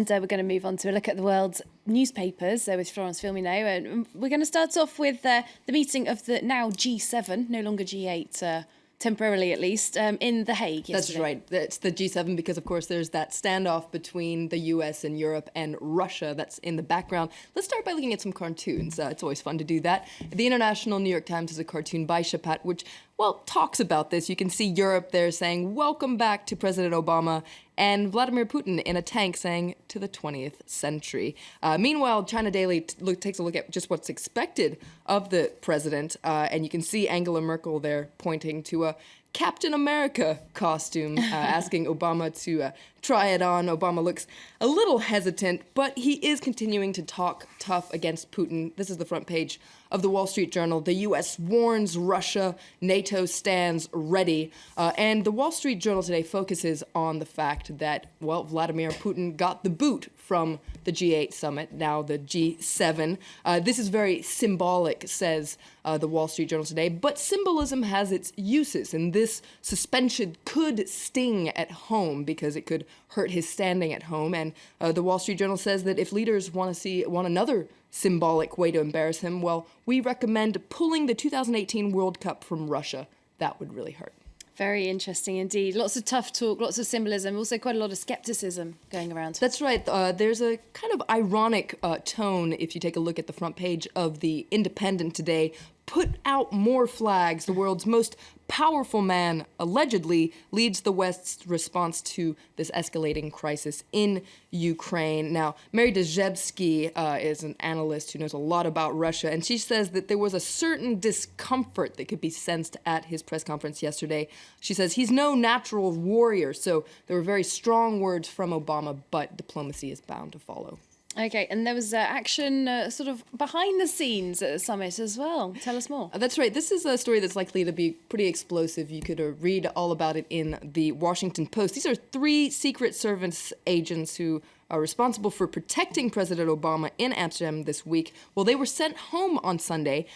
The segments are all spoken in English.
And we're going to move on to a look at the world's newspapers with Florence Filmino. And we're going to start off with the meeting of the now G7, no longer G8, temporarily at least, in The Hague yesterday. That's right. It's the G7 because, of course, there's that standoff between the US and Europe and Russia that's in the background. Let's start by looking at some cartoons. It's always fun to do that. The International New York Times has a cartoon by Chapat, which, well, talks about this. You can see Europe there saying, "Welcome back to President Obama," and Vladimir Putin in a tank saying, "To the 20th century." Meanwhile, China Daily takes a look at just what's expected of the president, and you can see Angela Merkel there pointing to a Captain America costume, asking Obama to try it on. Obama looks a little hesitant, but he is continuing to talk tough against Putin. This is the front page of the Wall Street Journal. The U.S. warns Russia, NATO stands ready. And the Wall Street Journal today focuses on the fact that, well, Vladimir Putin got the boot from the G8 summit, now the G7. This is very symbolic, says the Wall Street Journal today, but symbolism has its uses, and this suspension could sting at home because it could hurt his standing at home. And the Wall Street Journal says that if leaders want another symbolic way to embarrass him, well, we recommend pulling the 2018 World Cup from Russia. That would really hurt. Very interesting indeed. Lots of tough talk, lots of symbolism, also quite a lot of skepticism going around. That's right. There's a kind of ironic tone if you take a look at the front page of The Independent today. Put out more flags. The world's most powerful man allegedly leads the West's response to this escalating crisis in Ukraine. Now, Mary Dezhevsky is an analyst who knows a lot about Russia, and she says that there was a certain discomfort that could be sensed at his press conference yesterday. She says he's no natural warrior, so there were very strong words from Obama, but diplomacy is bound to follow. Okay, and there was action sort of behind the scenes at the summit as well. Tell us more. That's right. This is a story that's likely to be pretty explosive. You could read all about it in the Washington Post. These are 3 Secret Service agents who are responsible for protecting President Obama in Amsterdam this week. Well, they were sent home on Sunday,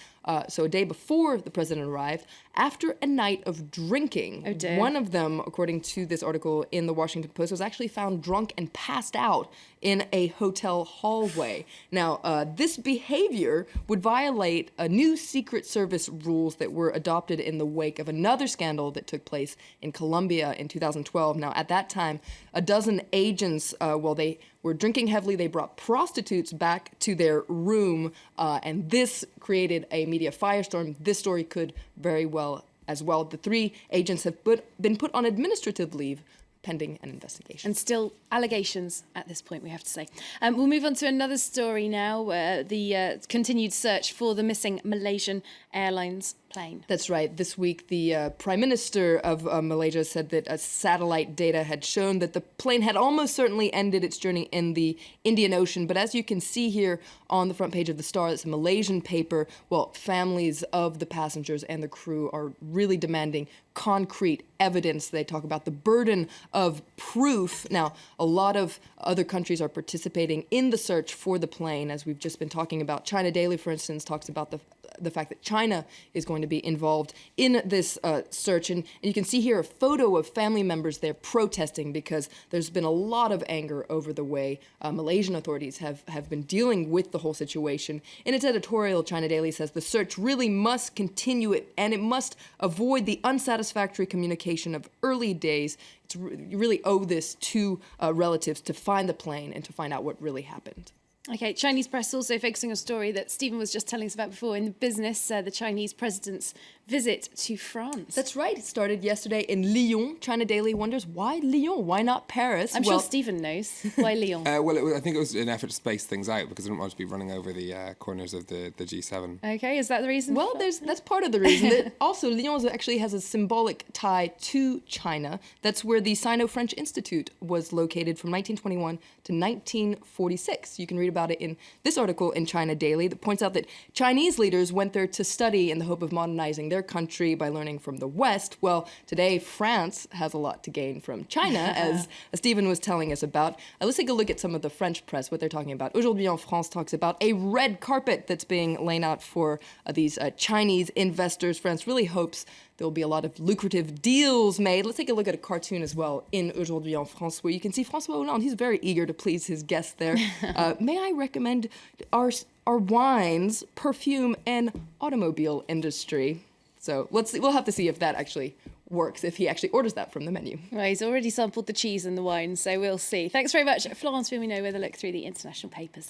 so a day before the president arrived, after a night of drinking. Oh dear. One of them, according to this article in the Washington Post, was actually found drunk and passed out in a hotel hallway. Now, this behavior would violate a new Secret Service rules that were adopted in the wake of another scandal that took place in Colombia in 2012. Now, at that time, a dozen agents, they were drinking heavily. They brought prostitutes back to their room, and this created a media firestorm. This story could very well as well. The 3 agents have been put on administrative leave pending an investigation. And still allegations at this point, we have to say. We'll move on to another story now, the continued search for the missing Malaysian Airlines plane. That's right. This week, the Prime Minister of Malaysia said that satellite data had shown that the plane had almost certainly ended its journey in the Indian Ocean. But as you can see here on the front page of The Star, it's a Malaysian paper. Well, families of the passengers and the crew are really demanding concrete evidence. They talk about the burden of proof. Now, a lot of other countries are participating in the search for the plane, as we've just been talking about. China Daily, for instance, talks about the fact that China is going to be involved in this search. And you can see here a photo of family members there protesting because there's been a lot of anger over the way Malaysian authorities have been dealing with the whole situation. In its editorial, China Daily says the search really must continue and it must avoid the unsatisfactory communication of early days. You really owe this to relatives to find the plane and to find out what really happened. Okay, Chinese press also focusing on a story that Stephen was just telling us about before in the business, the Chinese president's visit to France. That's right. It started yesterday in Lyon. China Daily wonders, why Lyon? Why not Paris? I'm sure Stephen knows. Why Lyon? I think it was an effort to space things out because I didn't want to be running over the corners of the G7. Okay, is that the reason? Well, that's part of the reason. Also, Lyon actually has a symbolic tie to China. That's where the Sino-French Institute was located from 1921 to 1946. You can read about it in this article in China Daily that points out that Chinese leaders went there to study in the hope of modernizing their country by learning from the West. Well, today France has a lot to gain from China, as Stephen was telling us about. Let's take a look at some of the French press, what they're talking about. Aujourd'hui en France talks about a red carpet that's being laid out for these Chinese investors. France really hopes There will be a lot of lucrative deals made. Let's take a look at a cartoon as well in Aujourd'hui en France, where you can see François Hollande. He's very eager to please his guests there. May I recommend our wines, perfume, and automobile industry? So let's see. We'll have to see if that actually works, if he actually orders that from the menu. Well, he's already sampled the cheese and the wine, so we'll see. Thanks very much, Florence Firmino, with a look through the international papers.